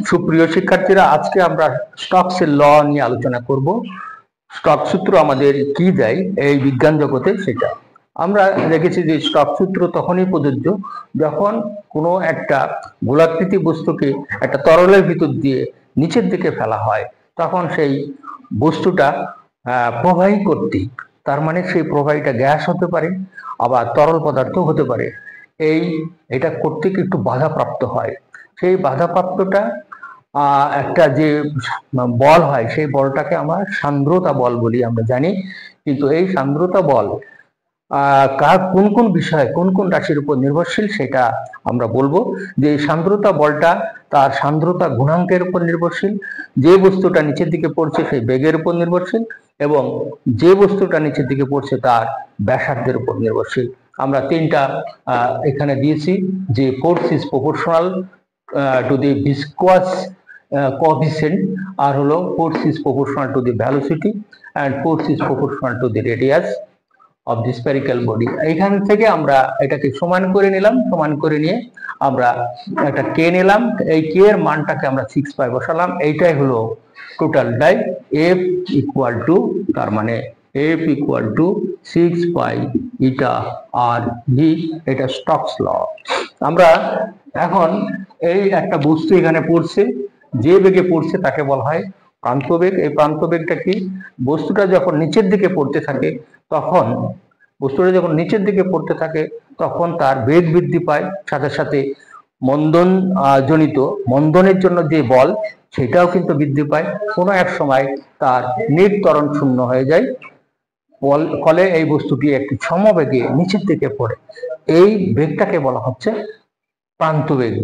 সুপ্রিয় শিক্ষার্থীরা, আজকে আমরা স্টকসের ল নিয়ে আলোচনা করব। স্টক সূত্র আমাদের কি দেয় এই বিজ্ঞান জগতে, সেটা আমরা দেখেছি যে স্টক সূত্র তখনই প্রযোজ্য যখন কোনো একটা গোলাকৃতি বস্তুকে একটা তরলের ভিতর দিয়ে নিচের দিকে ফেলা হয়, তখন সেই বস্তুটা প্রবাহী করতে, তার মানে সেই প্রবাহীটা গ্যাস হতে পারে, আবার তরল পদার্থ হতে পারে। এটা করতে একটু বাধাপ্রাপ্ত হয়। সেই বাধাপ্রাপ্তটা একটা যে বল হয়, সেই বলটাকে আমরা সান্দ্রতা বল বলি, আমরা জানি। কিন্তু এই সান্দ্রতা বল কোন কোন বিষয়, কোন কোন রাশির উপর নির্ভরশীল, সেটা আমরা বলবো। যে সান্দ্রতা বলটা তার সান্দ্রতা গুণাঙ্কের উপর নির্ভরশীল, যে বস্তুটা নিচের দিকে পড়ছে সেই বেগের উপর নির্ভরশীল, এবং যে বস্তুটা নিচের দিকে পড়ছে তার ব্যাসার্ধের উপর নির্ভরশীল। আমরা তিনটা এখানে দিয়েছি, যে force is proportional to the viscous coefficient, আর হলো force is proportional to the velocity and force is proportional to the radius of the spherical body. এইখান থেকে আমরা এটাকে সমান করে নিলাম, সমান করে নিয়ে আমরা একটা কে নিলাম, এই কে এর মানটাকে আমরা 6 পাই বসালাম। এইটাই হলো total D F equal to, তার মানে F equal to 6 pi eta R V. এটা স্টকস ল। আমরা এখন এই একটা বস্তু এখানে পড়ছে, যে বেগে পড়ছে তাকে বলা হয় প্রান্তবেগ। এই প্রান্তবেগটা কি? বস্তুটা যখন নিচের দিকে পড়তে থাকে তখন তখন তার বেগ বৃদ্ধি পায়, সাথে সাথে মন্দনের জন্য যে বল, সেটাও কিন্তু বৃদ্ধি পায়। কোনো এক সময় তার নিট ত্বরণ শূন্য হয়ে যায়, ফলে এই বস্তুটি একটি সমবেগে নিচের দিকে পড়ে। এই বেগটাকে বলা হচ্ছে প্রান্তবেগ।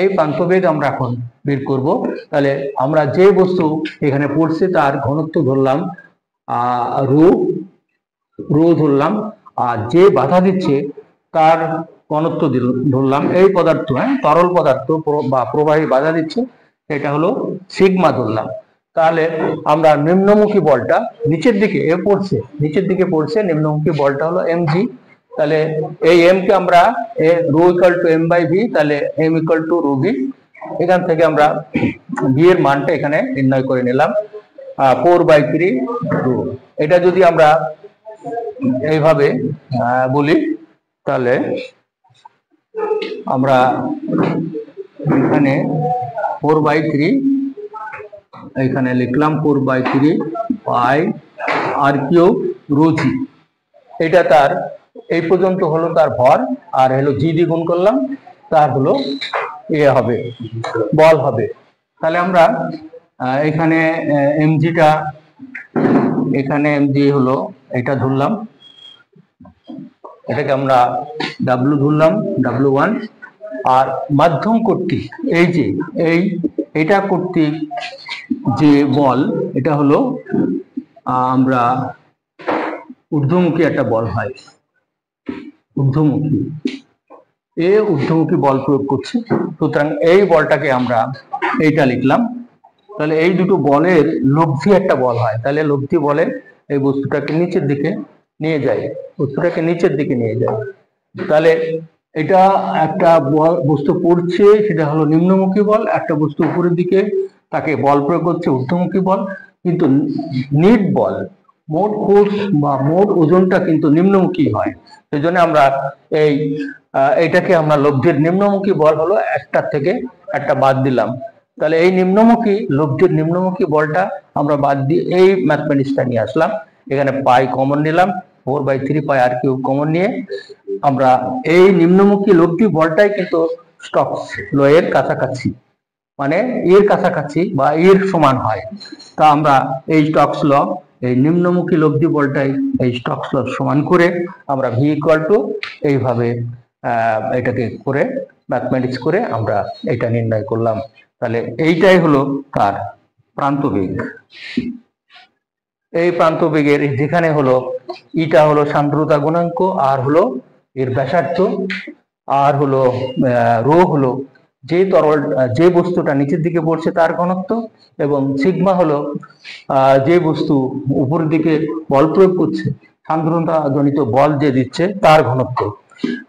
এই প্রান্তবেগ আমরা এখন বের করব। তাহলে আমরা যে বস্তু এখানে পড়ছে তার ঘনত্ব ধরলাম রো ধরলাম, আর যে বাধা দিচ্ছে তার ঘনত্ব ধরলাম, এই পদার্থ, তরল পদার্থ বা প্রবাহী বাধা দিচ্ছে, এটা হলো সিগমা ধরলাম। তাহলে আমরা নিম্নমুখী বলটা নিচের দিকে পড়ছে, নিম্নমুখী বলটা হলো mg। তাহলে এই m কে আমরা rho equal to m by V, তাহলে m equal to rho V. এখান থেকে আমরা ভি এর মানটা এখানে নির্ণয় করে নিলাম, 4/3 রো। এটা যদি আমরা এইভাবে বলি, তাহলে আমরা এখানে 4/3 এখানে লিখলাম 4/3 পাই আর কিউব রো জি। এটা তার এই পর্যন্ত হলো তার ভর, আর হলো জি দিয়ে গুণ করলাম, তার হলো হবে বল হবে। তাহলে আমরা এখানে এমজিটা, এখানে এমজি হলো এটা ধরলাম, এটাকে আমরা ডাব্লু ধরলাম, W1। আর মাধ্যম কর্তৃক এটা কর্তৃক যে বল, এটা হলো আমরা ঊর্ধ্বমুখী একটা বল হয়, ঊর্ধ্বমুখী বল প্রয়োগ করছি। সুতরাং এই বলটাকে আমরা এইটা লিখলাম। তাহলে এই দুটো বলের লব্ধি একটা বল হয়, তাহলে লব্ধি বলে এই বস্তুটাকে নিচের দিকে নিয়ে যায়, তাহলে এটা একটা বস্তু পড়ছে, সেটা হলো নিম্নমুখী বল, একটা বস্তু উপরের দিকে তাকে বল প্রয়োগ করছে, ঊর্ধ্বমুখী বল। কিন্তু নিট বল, মোট ফোর্স বা মোট ওজনটা কিন্তু নিম্নমুখী হয়। সেই জন্য আমরা এইটাকে আমরা লব্ধির নিম্নমুখী বল হলো একটা থেকে একটা বাদ দিলাম। তাহলে এই লব্ধির নিম্নমুখী বলটা আমরা বাদ দিয়ে এই ম্যাথমেটিক্সটা নিয়ে আসলাম। এখানে পাই কমন নিলাম, 4/3 পাই আর কিউব কমন নিয়ে আমরা এই নিম্নমুখী লব্ধি বলটাই কিন্তু স্টকস ল এর কাছাকাছি, মানে এর কাছাকাছি বা এর সমান হয়। তা আমরা এই স্টকস ল, এই নিম্নমুখী লব্ধি বলটাই এই স্টকস ল সমান করে আমরা ভি ইকুয়াল টু এইভাবে এটাকে করে ম্যাথমেটিক্স করে আমরা এটা নির্ণয় করলাম। তাহলে এইটাই হলো তার প্রান্তবেগ। এই প্রান্তবেগের যেখানে হলো ইটা হলো সান্দ্রতা গুণাঙ্ক, আর হলো এর ব্যাসার্ধ, আর হলো রো হলো যে বস্তুটা নিচের দিকে পড়ছে তার ঘনত্ব, এবং সিগমা হলো যে বস্তু উপরের দিকে বল প্রয়োগ করছে, সান্দ্রতা জনিত বল যে দিচ্ছে তার ঘনত্ব,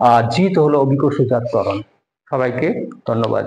আর জি তো হলো অভিকর্ষজাত ত্বরণ। সবাইকে ধন্যবাদ।